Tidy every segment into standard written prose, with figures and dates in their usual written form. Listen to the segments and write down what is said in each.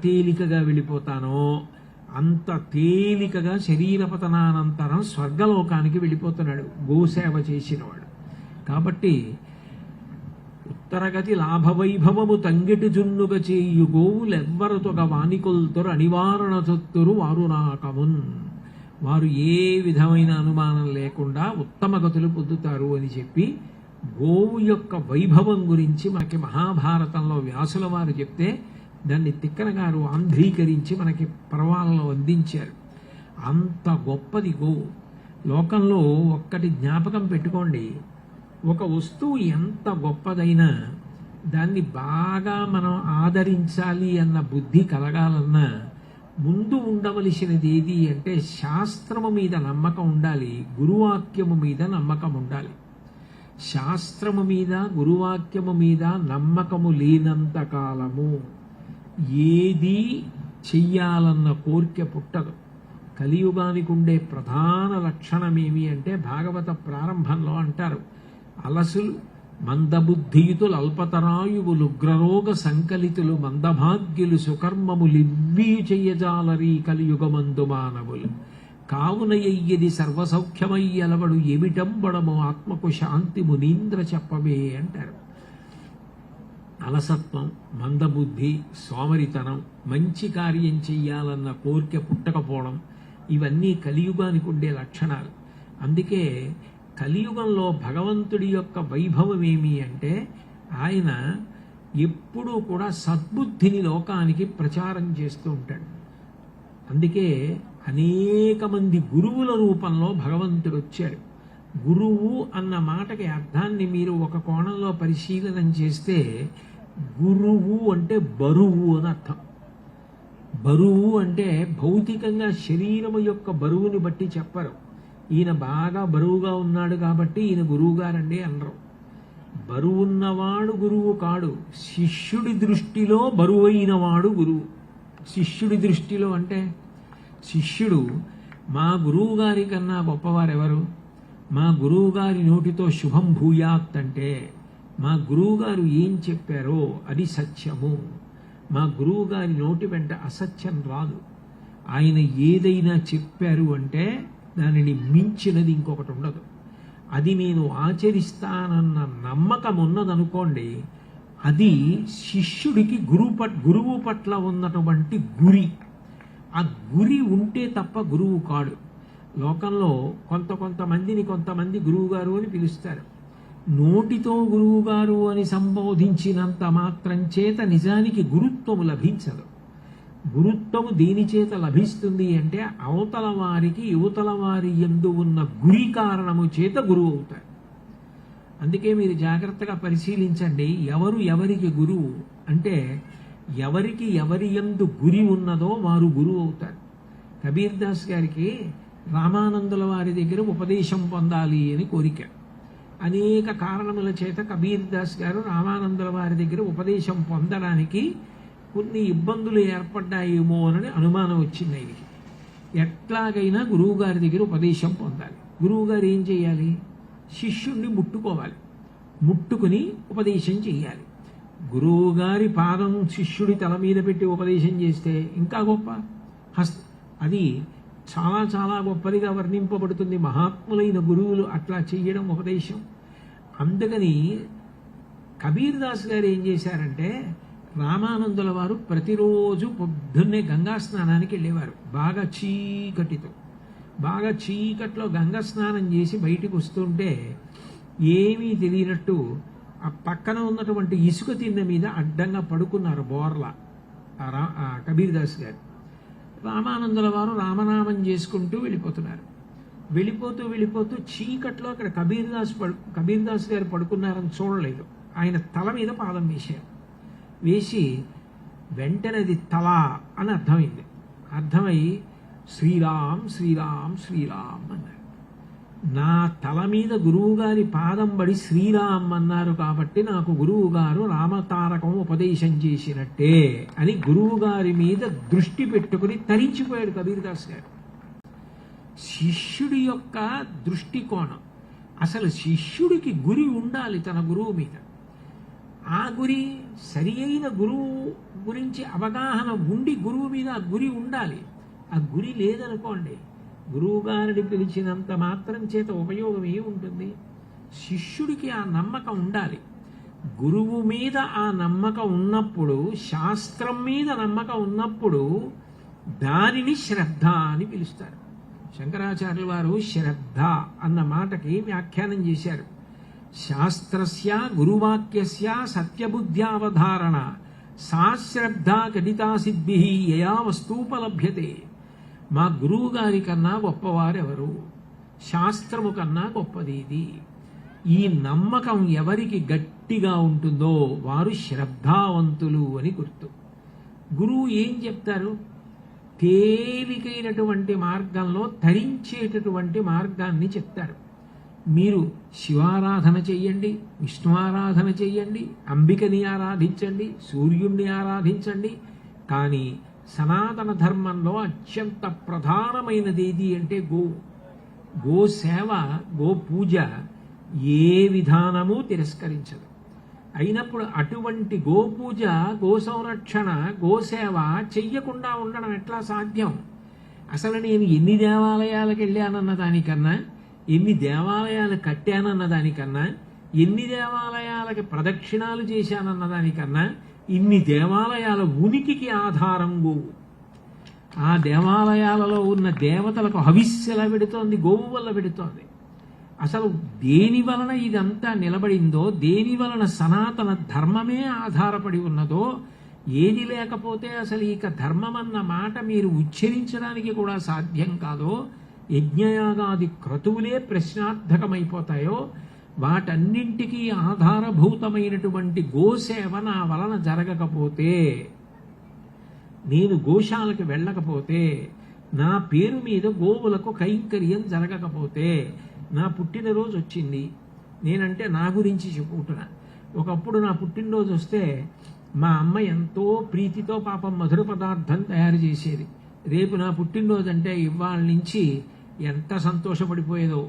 తేలికగా వెళ్ళిపోతానో అంత తేలికగా శరీర పతనానంతరం స్వర్గలోకానికి వెళ్ళిపోతున్నాడు గోసేవ చేసినవాడు. కాబట్టి ఉత్తరగతి లాభవైభవము తంగిటి జున్నుగ చేయు గోవులెవ్వరుతొగ వానికొల్తొరు అనివారణ చొత్తురు వారు నాకమున్. వారు ఏ విధమైన అనుమానం లేకుండా ఉత్తమ గతులు పొందుతారు అని చెప్పి గోవు యొక్క వైభవం గురించి మనకి మహాభారతంలో వ్యాసుల వారు చెప్తే దాన్ని తిక్కన గారు ఆంధ్రీకరించి మనకి పర్వాలలో అందించారు. అంత గొప్పది గోవు. లోకంలో ఒక్కటి జ్ఞాపకం పెట్టుకోండి, ఒక వస్తువు ఎంత గొప్పదైనా దాన్ని బాగా మనం ఆదరించాలి అన్న బుద్ధి కలగాలన్నా ముందు ఉండవలసినది ఏది అంటే శాస్త్రము మీద నమ్మకం ఉండాలి, గురువాక్యము మీద నమ్మకం ఉండాలి. శాస్త్రము మీద గురువాక్యము మీద నమ్మకము లేనంత కాలము ఏది చెయ్యాలన్న కోరిక పుట్టదు. కలియుగానికి ఉండే ప్రధాన లక్షణమేమి అంటే భాగవత ప్రారంభంలో అంటారు, అలసులు మందబుద్ధియుతులు అల్పతరాయువులు ఉగ్రరోగ సంకలితులు మందభాగ్యులు సుకర్మములివ్వీ చెయ్యజాలరీ కలియుగమందు మానవులు కావున ఎయ్యది సర్వసౌఖ్యమయ్యలవడు ఏమిటంబడము ఆత్మకు శాంతి మునీంద్ర చెప్పవే అంటారు. అలసత్వం, మందబుద్ధి, సోమరితనం, మంచి కార్యం చెయ్యాలన్న కోరిక పుట్టకపోవడం ఇవన్నీ కలియుగానికి ఉండే లక్షణాలు. అందుకే కలియుగంలో భగవంతుడి యొక్క వైభవం ఏమి అంటే ఆయన ఎప్పుడూ కూడా సద్బుద్ధిని లోకానికి ప్రచారం చేస్తూ ఉంటాడు. అందుకే అనేక మంది గురువుల రూపంలో భగవంతుడు వచ్చాడు. గురువు అన్న మాటకి అర్థాన్ని మీరు ఒక కోణంలో పరిశీలన చేస్తే గురువు అంటే బరువు అని అర్థం. బరువు అంటే భౌతికంగా శరీరము యొక్క బరువుని బట్టి చెప్పరు. ఈయన బాగా బరువుగా ఉన్నాడు కాబట్టి ఈయన గురువు గారండి అనరు. బరువున్నవాడు గురువు కాడు, శిష్యుడి దృష్టిలో బరువైన వాడు గురువు. శిష్యుడి దృష్టిలో అంటే శిష్యుడు మా గురువు గారి కన్నా గొప్పవారెవరు, మా గురువు గారి నోటితో శుభం భూయాత్ అంటే మా గురువు గారు ఏం చెప్పారో అది సత్యము, మా గురువు గారి నోటి వెంట అసత్యం రాదు. ఆయన ఏదైనా చెప్పారు అంటే దానిని మించినది ఇంకొకటి ఉండదు. అది నేను ఆచరిస్తానన్న నమ్మకం ఉన్నదనుకోండి, అది శిష్యుడికి గురువు పట్ల ఉన్నటువంటి గురి. ఆ గురి ఉంటే తప్ప గురువు కాడు. లోకంలో కొంతమంది గురువు గారు అని పిలుస్తారు. నోటితో గురువు గారు అని సంబోధించినంత మాత్రం చేత నిజానికి గురుత్వము లభించదు. గురుత్వము దేని చేత లభిస్తుంది అంటే అవతల వారికి యువతల వారి యందు ఉన్న గురి కారణము చేత గురువు అవుతారు. అందుకే మీరు జాగ్రత్తగా పరిశీలించండి, ఎవరు ఎవరికి గురువు అంటే ఎవరికి ఎవరి యందు గురి ఉన్నదో వారు గురువు అవుతారు. కబీర్ దాస్ గారికి రామానందుల వారి దగ్గర ఉపదేశం పొందాలి అని కోరిక. అనేక కారణముల చేత కబీర్ దాస్ గారు రామానందుల వారి దగ్గర ఉపదేశం పొందడానికి కొన్ని ఇబ్బందులు ఏర్పడ్డాయేమో అని అనుమానం వచ్చింది ఆయనకి. ఎట్లాగైనా గురువుగారి దగ్గర ఉపదేశం పొందాలి. గురువుగారు ఏం చేయాలి? శిష్యుణ్ణి ముట్టుకోవాలి, ముట్టుకుని ఉపదేశం చేయాలి. గురువుగారి పాదం శిష్యుడి తల మీద పెట్టి ఉపదేశం చేస్తే ఇంకా గొప్ప. అది చాలా చాలా గొప్పదిగా వర్ణింపబడుతుంది. మహాత్ములైన గురువులు అట్లా చెయ్యడం ఉపదేశం. అందుకని కబీర్ దాస్ గారు ఏం చేశారంటే రామానందుల వారు ప్రతిరోజు పొద్దున్నే గంగా స్నానానికి వెళ్ళేవారు. బాగా చీకట్లో గంగా స్నానం చేసి బయటికి వస్తుంటే ఏమీ తెలియనట్టు ఆ పక్కన ఉన్నటువంటి ఇసుక తిన్న మీద అడ్డంగా పడుకున్నారు బోర్లా కబీర్ దాస్ గారు. రామానందుల వారు రామనామం చేసుకుంటూ వెళ్ళిపోతున్నారు. వెళ్ళిపోతూ చీకట్లో అక్కడ కబీర్ దాస్ గారు పడుకున్నారని చూడలేదు. ఆయన తల మీద పాదం వేసి వెంటనే అది తల అని అర్థమై శ్రీరామ్ శ్రీరామ్ శ్రీరామ్ అన్నారు. నా తల మీద గురువుగారి పాదం పడి శ్రీరామ్ అన్నారు కాబట్టి నాకు గురువుగారు రామతారకం ఉపదేశం చేసినట్టే అని గురువుగారి మీద దృష్టి పెట్టుకుని తరించిపోయాడు కబీర్ దాస్ గారు. శిష్యుడి యొక్క దృష్టికోణం, అసలు శిష్యుడికి గురి ఉండాలి తన గురువు మీద. ఆ గురి సరి అయిన గురువు గురించి అవగాహన ఉండి గురువు మీద ఆ గురి ఉండాలి. ఆ గురి లేదనుకోండి, గురువు గారిని పిలిచినంత మాత్రం చేత ఉపయోగం ఏముంటుంది? శిష్యుడికి ఆ నమ్మకం ఉండాలి. గురువు మీద ఆ నమ్మకం ఉన్నప్పుడు, శాస్త్రం మీద నమ్మకం ఉన్నప్పుడు దానిని శ్రద్ధ అని పిలుస్తారు. శంకరాచార్యుల వారు శ్రద్ధ అన్న మాటకి వ్యాఖ్యానం చేశారు. శాస్త్రస్య గురువాక్యస్య సత్యబుద్ధ్యావధారణ సా శ్రద్ధ కడితా సిద్భి యయా వస్తూపలభ్యతే. మా గురువు గారి కన్నా గొప్పవారెవరు? శాస్త్రము కన్నా గొప్పది ఇది. ఈ నమ్మకం ఎవరికి గట్టిగా ఉంటుందో వారు శ్రద్ధావంతులు అని గుర్తు. గురువు ఏం చెప్తారు? తేలికైనటువంటి మార్గంలో తరించేటటువంటి మార్గాన్ని చెప్తారు. మీరు శివారాధన చెయ్యండి, విష్ణు ఆరాధన చెయ్యండి, అంబికని ఆరాధించండి, సూర్యుణ్ణి ఆరాధించండి. కానీ సనాతన ధర్మంలో అత్యంత ప్రధానమైనది ఏది అంటే గో సేవ, గో పూజ ఏ విధానము తిరస్కరించదు. అయినప్పుడు అటువంటి గోపూజ, గో సంరక్షణ, గోసేవ చెయ్యకుండా ఉండడం ఎట్లా సాధ్యం? అసలు నేను ఎన్ని దేవాలయాలకు వెళ్ళానన్న దానికన్నా, ఎన్ని దేవాలయాలు కట్టానన్న దానికన్నా, ఎన్ని దేవాలయాలకి ప్రదక్షిణాలు చేశానన్న దానికన్నా, ఇన్ని దేవాలయాల ఉనికికి ఆధారం గోవు. ఆ దేవాలయాలలో ఉన్న దేవతలకు హవిస్సెలా పెడుతోంది? గోవు వల్ల పెడుతోంది. అసలు దేని వలన ఇదంతా నిలబడిందో, దేని వలన సనాతన ధర్మమే ఆధారపడి ఉన్నదో, ఏది లేకపోతే అసలు ఇక ధర్మం అన్న మాట మీరు ఉచ్చరించడానికి కూడా సాధ్యం కాదో, యజ్ఞయాగాది క్రతువులే ప్రశ్నార్థకమైపోతాయో, వాటన్నింటికీ ఆధారభూతమైనటువంటి గోసేవ నా వలన జరగకపోతే, నేను గోశాలకు వెళ్ళకపోతే, నా పేరు మీద గోవులకు కైంకర్యం జరగకపోతే, నా పుట్టినరోజు వచ్చింది, నేనంటే నా గురించి చెప్పుకుంటున్నా. ఒకప్పుడు నా పుట్టినరోజు వస్తే మా అమ్మ ఎంతో ప్రీతితో పాపం మధుర పదార్థం తయారు చేసేది. రేపు నా పుట్టినరోజు అంటే ఇవాళ నుంచి ఎంత సంతోషపడిపోయేదో.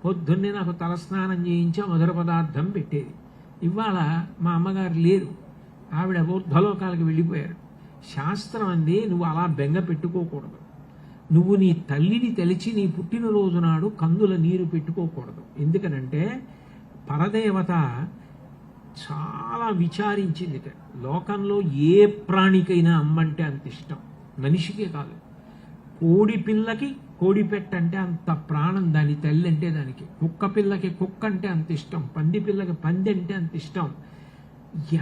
పొద్దున్నే నాకు తలస్నానం చేయించి మధుర పదార్థం పెట్టేది. ఇవాళ మా అమ్మగారు లేరు, ఆవిడ ఊర్ధ్వలోకాలకు వెళ్ళిపోయారు. శాస్త్రం అంది, నువ్వు అలా బెంగ పెట్టుకోకూడదు. నువ్వు నీ తల్లిని తెలిచి నీ పుట్టినరోజు నాడు కందుల నీరు పెట్టుకోకూడదు. ఎందుకనంటే పరదేవత చాలా విచారించింది. లోకంలో ఏ ప్రాణికైనా అమ్మంటే అంత ఇష్టం, మనిషికే కాదు. కోడి పిల్లకి కోడి పెట్టంటే అంత ప్రాణం దాని తల్లి అంటే దానికి. కుక్క పిల్లకి కుక్క అంటే అంత ఇష్టం, పంది పిల్లకి పంది అంటే అంత ఇష్టం.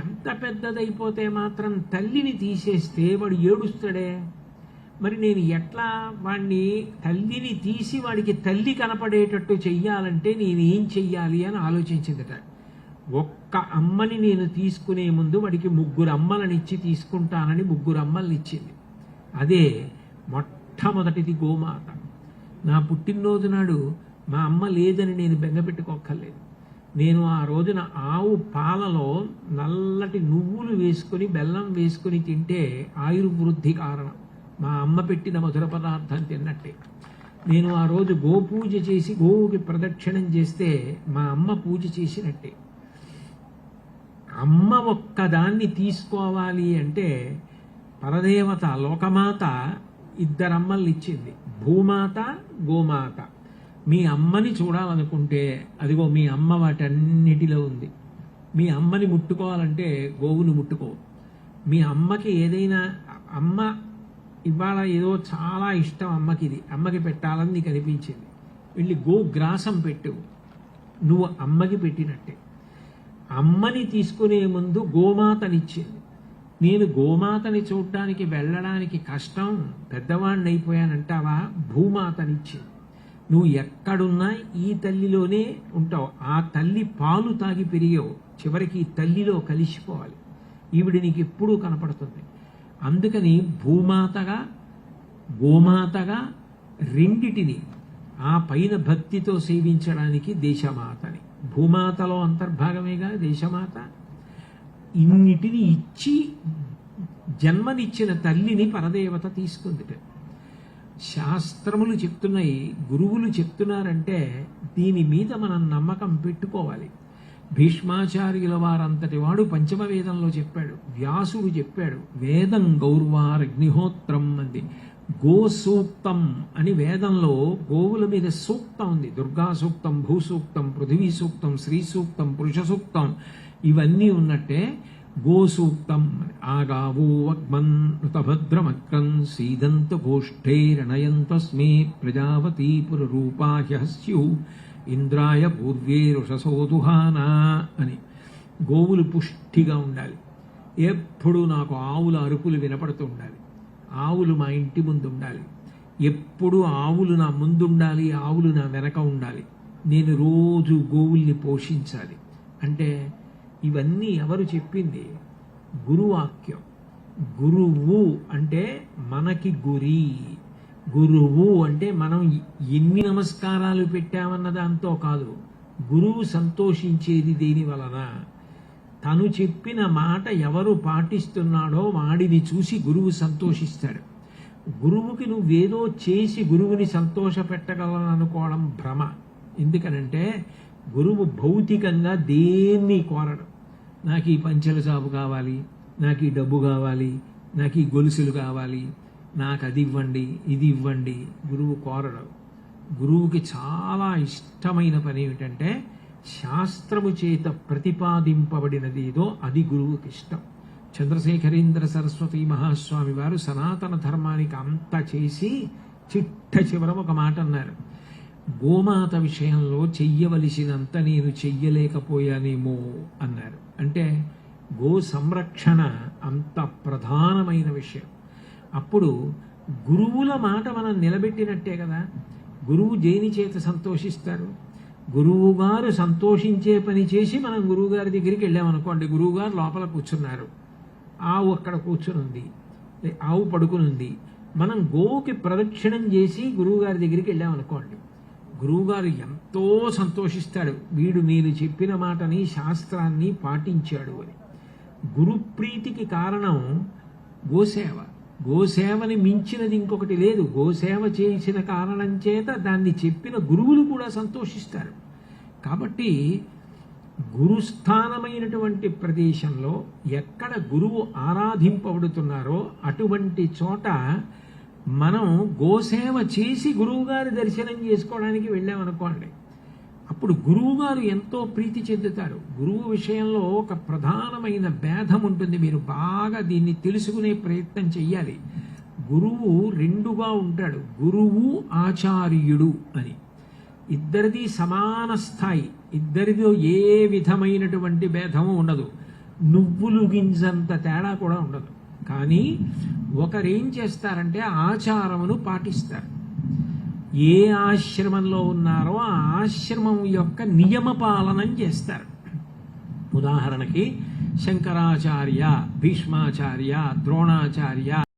ఎంత పెద్దదైపోతే మాత్రం తల్లిని తీసేస్తే వాడు ఏడుస్తాడే. మరి నేను ఎట్లా వాడిని, తల్లిని తీసి వాడికి తల్లి కనపడేటట్టు చెయ్యాలంటే నేను ఏం చెయ్యాలి అని ఆలోచించిందట. ఒక్క అమ్మని నేను తీసుకునే ముందు వాడికి 3 అమ్మలనిచ్చి తీసుకుంటానని 3 అమ్మల్ని ఇచ్చింది. అదే మొట్టమొదటిది గోమాత. నా పుట్టినరోజు నాడు మా అమ్మ లేదని నేను బెంగపెట్టుకోక్కర్లేదు. నేను ఆ రోజున ఆవు పాలలో నల్లటి నువ్వులు వేసుకొని బెల్లం వేసుకొని తింటే ఆయుర్వృద్ధి కారణం. మా అమ్మ పెట్టిన మధుర పదార్థం తిన్నట్టే. నేను ఆ రోజు గోపూజ చేసి గోవుకి ప్రదక్షిణం చేస్తే మా అమ్మ పూజ చేసినట్టే. అమ్మ ఒక్కదాన్ని తీసుకోవాలి అంటే పరదేవత లోకమాత 2 అమ్మల్ని ఇచ్చింది, భూమాత, గోమాత. మీ అమ్మని చూడాలనుకుంటే అదిగో మీ అమ్మ వాటన్నిటిలో ఉంది. మీ అమ్మని ముట్టుకోవాలంటే గోవును ముట్టుకో. మీ అమ్మకి ఏదైనా, అమ్మ ఇవాళ ఏదో చాలా ఇష్టం అమ్మకి, ఇది అమ్మకి పెట్టాలని నీకు అనిపించింది, వెళ్ళి గోగ్రాసం పెట్టు, నువ్వు అమ్మకి పెట్టినట్టే. అమ్మని తీసుకునే ముందు గోమాతనిచ్చింది. నేను గోమాతని చూడడానికి వెళ్ళడానికి కష్టం, పెద్దవాడిని అయిపోయానంటావా, భూమాతనిచ్చింది. నువ్వు ఎక్కడున్నా ఈ తల్లిలోనే ఉంటావు. ఆ తల్లి పాలు తాగి పెరిగావు, చివరికి ఈ తల్లిలో కలిసిపోవాలి. ఈవిడ నీకు ఎప్పుడూ కనపడుతుంది. అందుకని భూమాతగా గోమాతగా రెండిటిని ఆ పైన భక్తితో సేవించడానికి దేశమాతని. భూమాతలో అంతర్భాగమేగా దేశమాత. ఇన్నిటిని ఇచ్చి జన్మనిచ్చిన తల్లిని పరదేవత తీసుకుందిట. శాస్త్రములు చెప్తున్నాయి, గురువులు చెప్తున్నారంటే దీని మీద మనం నమ్మకం పెట్టుకోవాలి. భీష్మాచార్యుల వారంతటి వాడు పంచమ వేదంలో చెప్పాడు, వ్యాసుడు చెప్పాడు. వేదం గౌర్వారగ్నిహోత్రం అంది. గో సూక్తం అని వేదంలో గోవుల మీద సూక్తం ఉంది. దుర్గా సూక్తం, భూసూక్తం, పృథివీ సూక్తం, శ్రీ సూక్తం, పురుష సూక్తం ఇవన్నీ ఉన్నట్టే గో సూక్తం. ఆగావో వగ్మన్భద్రమక్రం సీదంత గోష్ఠైరణయంతస్మే ప్రజావతీ పురరూపాహ్య స్యు ఇంద్రాయ పూర్వే రుషసోదుహానా అని. గోవులు పుష్టిగా ఉండాలి. ఎప్పుడు నాకు ఆవుల అరుపులు వినపడుతూ ఉండాలి. ఆవులు మా ఇంటి ముందు ఉండాలి. ఎప్పుడు ఆవులు నా ముందు ఉండాలి, ఆవులు నా వెనక ఉండాలి. నేను రోజు గోవుల్ని పోషించాలి. అంటే ఇవన్నీ ఎవరు చెప్పింది? గురువాక్యం. గురువు అంటే మనకి గురి. గురువు అంటే మనం ఎన్ని నమస్కారాలు పెట్టామన్న దాంతో కాదు. గురువు సంతోషించేది దేని వలన? తను చెప్పిన మాట ఎవరు పాటిస్తున్నాడో వాడిని చూసి గురువు సంతోషిస్తాడు. గురువుకి నువ్వేదో చేసి గురువుని సంతోష పెట్టగలను అనుకోవడం భ్రమ. ఎందుకనంటే గురువు భౌతికంగా దేన్ని కోరడు. నాకు ఈ పంచెల చాపు కావాలి, నాకు ఈ డబ్బు కావాలి, నాకు ఈ గొలుసులు కావాలి, నాకు అది ఇవ్వండి, ఇది ఇవ్వండి. గురువు కోరడు. గురువుకి చాలా ఇష్టమైన పని ఏమిటంటే శాస్త్రము చేత ప్రతిపాదింపబడినది ఏదో అది గురువుకి ఇష్టం. చంద్రశేఖరేంద్ర సరస్వతి మహాస్వామి వారు సనాతన ధర్మానికి అంతా చేసి చిట్ట చివర ఒక మాట అన్నారు. గోమాత విషయంలో చెయ్యవలసినంత నేను చెయ్యలేకపోయానేమో అన్నారు. అంటే గో సంరక్షణ అంత ప్రధానమైన విషయం. అప్పుడు గురువుల మాట మనం నిలబెట్టినట్టే కదా. గురువు దేని చేత సంతోషిస్తారు? గురువు గారు సంతోషించే పని చేసి మనం గురువు గారి దగ్గరికి వెళ్ళామనుకోండి. గురువు గారు లోపల కూర్చున్నారు, ఆవు అక్కడ కూర్చునుంది, ఆవు పడుకునుంది. మనం గోవుకి ప్రదక్షిణం చేసి గురువు గారి దగ్గరికి వెళ్ళామనుకోండి. గురువుగారు ఎంతో సంతోషిస్తాడు, వీడు మీరు చెప్పిన మాటని శాస్త్రాన్ని పాటించాడు అని. గురుప్రీతికి కారణం గోసేవ. గోసేవని మించినది ఇంకొకటి లేదు. గోసేవ చేసిన కారణం చేత దాన్ని చెప్పిన గురువులు కూడా సంతోషిస్తారు. కాబట్టి గురుస్థానమైనటువంటి ప్రదేశంలో ఎక్కడ గురువు ఆరాధింపబడుతున్నారో అటువంటి చోట మనం గోసేవ చేసి గురువుగారి దర్శనం చేసుకోవడానికి వెళ్ళామనుకోండి. అప్పుడు గురువుగారు ఎంతో ప్రీతి చెందుతారు. గురువు విషయంలో ఒక ప్రధానమైన భేదం ఉంటుంది. మీరు బాగా దీన్ని తెలుసుకునే ప్రయత్నం చెయ్యాలి. గురువు రెండుగా ఉంటాడు, గురువు ఆచార్యుడు అని. ఇద్దరిది సమాన స్థాయి, ఇద్దరిదో ఏ విధమైనటువంటి భేదము ఉండదు. నువ్వులు గింజంత తేడా కూడా ఉండదు. కానీ ఒకరేం చేస్తారంటే ఆచారమును పాటిస్తారు. ఏ ఆశ్రమంలో ఉన్నారో ఆ ఆశ్రమం యొక్క నియమ పాలనం చేస్తారు. ఉదాహరణకి శంకరాచార్య, భీష్మాచార్య, ద్రోణాచార్య